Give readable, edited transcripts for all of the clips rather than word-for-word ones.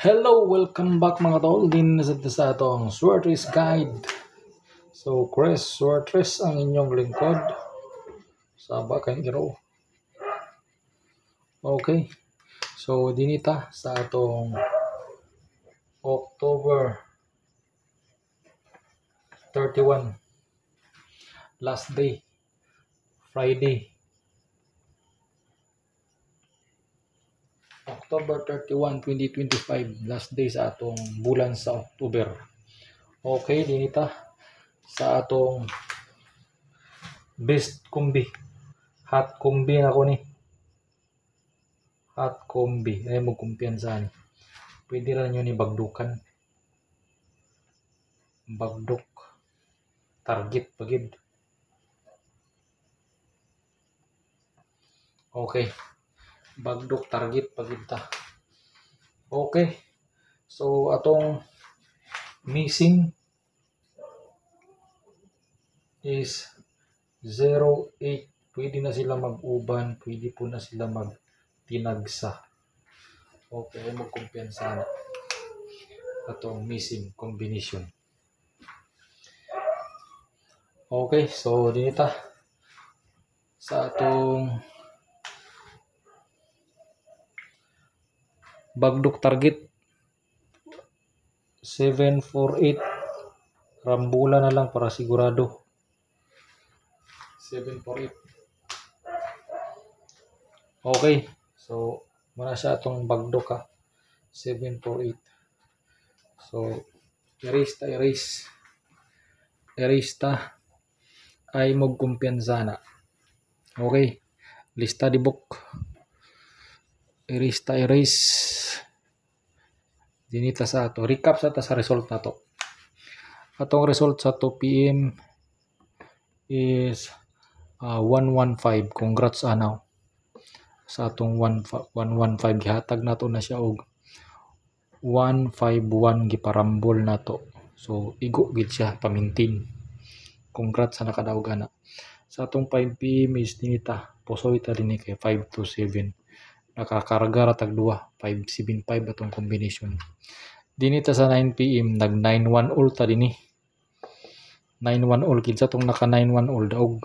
Hello, welcome back mga tol. Din sa atong Swertres Guide. So, Chris Swertres ang inyong lingkod. Saba kang iro. Okay. So, dinita sa atong October 31. Last day. Friday. October 31, 2025. Last day sa atong bulan sa October. Okay, dinita sa atong best kumbi. Hot kumbi na ko ni. Hot kumbi. Ay mo kumpiyansa ni. Pwede rin nyo ni bagdukan. Bagduk. Target pagid. Okay. Bagduk target pagid ta. Okay. So atong missing is 08. Pwede na sila mag-uban. Pwede po na sila mag-tinagsa. Okay. Magkumpiyansa na. Atong missing combination. Okay. So dinita sa atong bagduk target 748. Rambula na lang para sigurado. 748. Okay. So muna siya atong bagduk ha. 748. So erase ta ay magkumpiyansa na. Okay. Lista di book. Erase. Dinita sa ato. Recap sa ta sa result na to. Atong result sa 2 PM is 115. Congrats anaw. Sa atong 115 gihatag nato na siya og 151 giparambol nato. So igo gid siya pamintin. Congrats sa nakadaog ana. Sa atong 5 PM is dinita. Pusoy ta dinhi kay 527. Nakakarga ra tag duha 575 atong combination. Dinita sa 9 PM nag 91 all ta dinhi. 91 all gid sa atong naka 91 all daog.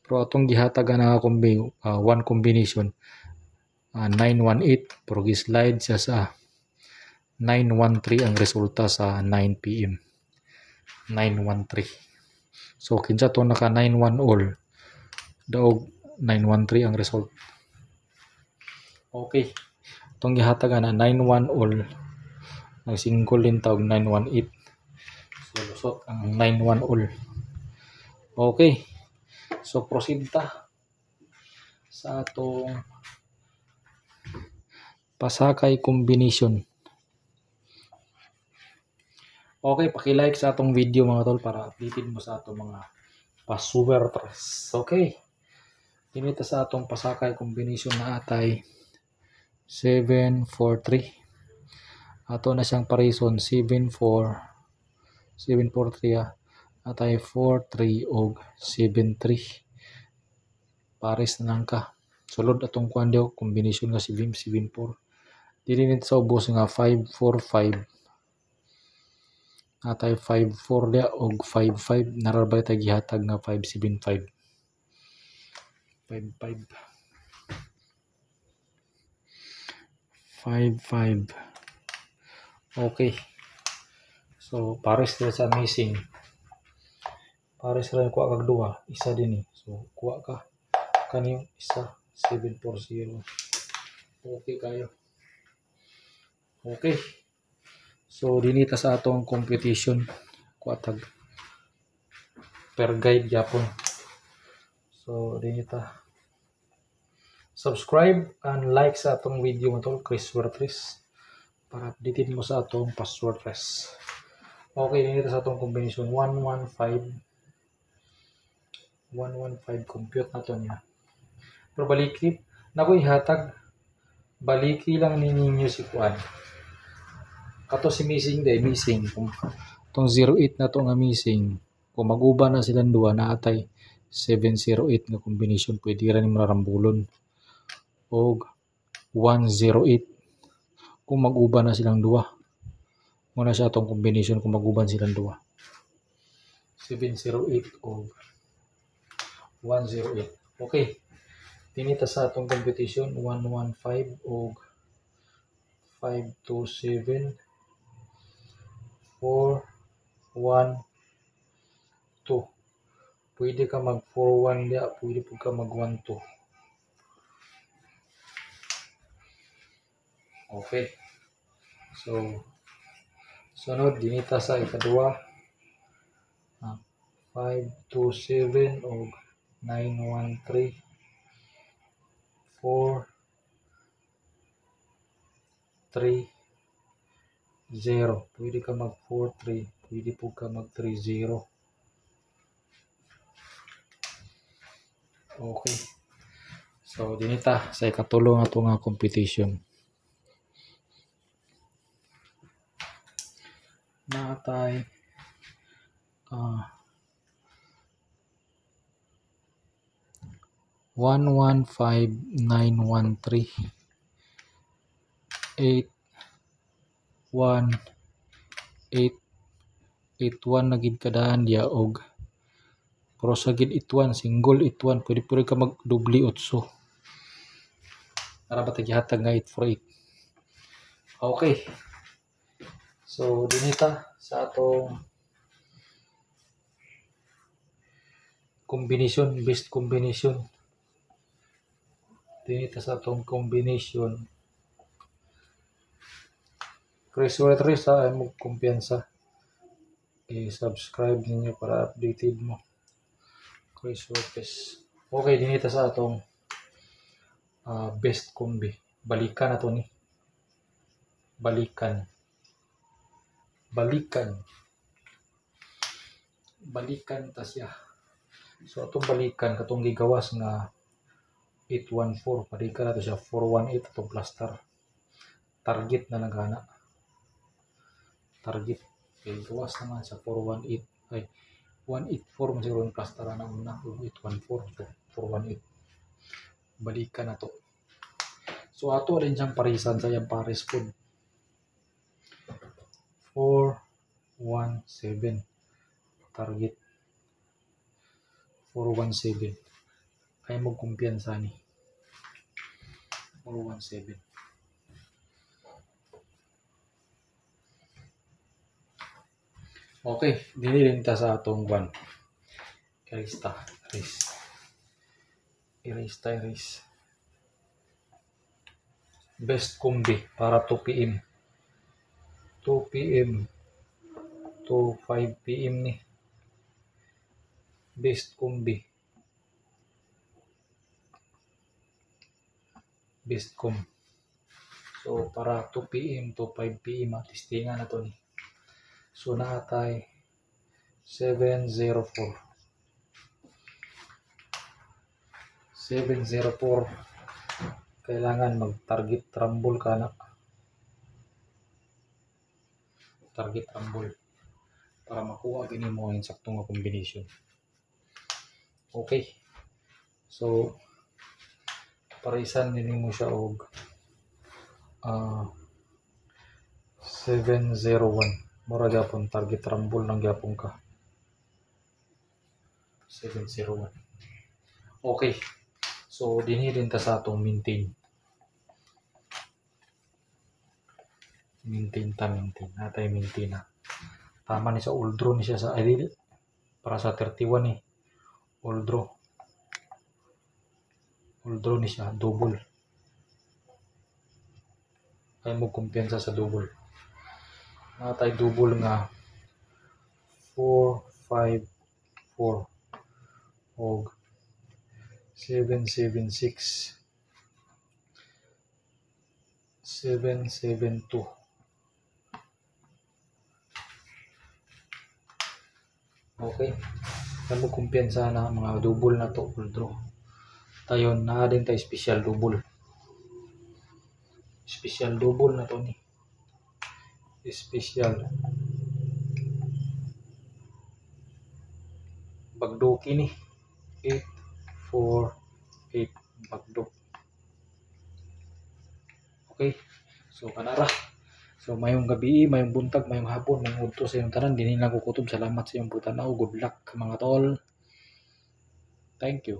Pero atong gihatag na one combination 918 pero gi-slide siya sa 913 ang resulta sa 9 PM. 913. So kinsa to naka 91 all daog 913 ang result. Okay. Itong gihatag na 91 all nag-single din tawag 918. So lusot ang 91 all. Okay. So proceed ta sa atong pasakay combination. Okay, paki-like sa atong video mga tol para updated mo sa atong mga pa-Swertres. Okay. Dinita sa atong pasakay combination na atay 743. Ato na siyang parison 743 atay 43 og 73. Pares na lang ka. Sulod atong kuan daw combination nga 774. Dili nito sa ubos nga 545. Atay 54 dia og 55 narabay ta gihatag nga 575. 55. Okay. So pares na sa missing. Pares ra kuha kag duha, isa din eh. So kuha ka kaniyo isa 740. Okay kayo. Okay. So dinita sa atong competition kuha tag per guide gyapon. So dinita subscribe and like sa atong video mo tol Chris Swertres para updated mo sa atong pa-Swertres. Okay, dinito sa atong combination 115 compute na to niya. Pero baliki na ko ihatag baliki lang ninyo si kuan. Kato si missing day missing tong 08 na to nga missing. Kung maguba na silang duha na atay 708 nga combination pwede ra ni marambulon og 108 kung mag-uban na silang duha. Muna siya itong combination kung mag-uban silang duha. 708 o 108. Okay. Tinita sa itong competition 115 o 527 412. Pwede ka mag 41 dia, pwede po ka mag 12. Okay. So, sunod, dinita sa ikadua. 527 o 913 430. Pwede ka mag 43, pwede po ka mag 30. Okay. So, dinita sa ikatulong ato nga competition. Natay 115913 81 na gid kadaan dia og pero sa gid 81 single 81 pwede ka mag dubli 8 para ba gihatag nga 848. Okay. So dinita sa atong combination, best combination. Dinita sa atong combination. Chris Waters sa mo kumpiyansa. I-subscribe ninyo para updated mo. Chris Waters. Okay, dinita sa atong best combi. Balikan na to ni. Balikan ta siya. So atong balikan katong gigawas nga 814 balikan na to siya 418 atong plaster. Target na nagana. Target kay gawas naman sa 418 ay 184 man siguro ang plaster na una 814 so 418 balikan na to. So ato rin siyang parisan sa iyang pares food 417 target 417 kaya mo kumpiyansa ni 417. Okay, dinilin ta sa atong one erase best combi para 2 PM to 5 PM ni best combi so para 2 PM to 5 PM testingan na to ni. So natay 704 kailangan mag-target rumble ka na. Target rumble para makuha gini mo ang saktong nga combination. Okay. So parisan din mo siya og 701 mura gyapon target rumble nang gyapon ka 701. Okay. So dinhi ta sa atong maintain natay maintain na tama ni sa old draw ni siya sa ideal para sa 31 ni old draw ni siya double kaya mo kumpiyansa sa double. Natay double nga 454 og 776 772. Okay. Kaya mo kumpiyansa na mga double na to full draw. Tayon na din tayo special double na to ni special bagdoki ni 848 bagdok. Okay, so kanara So mayong gabi, mayong buntag, mayong hapon, mayong udto sa inyong tanan, dinhi lang ko kutob. Salamat sa inyong putanaw. Good luck mga tol. Thank you.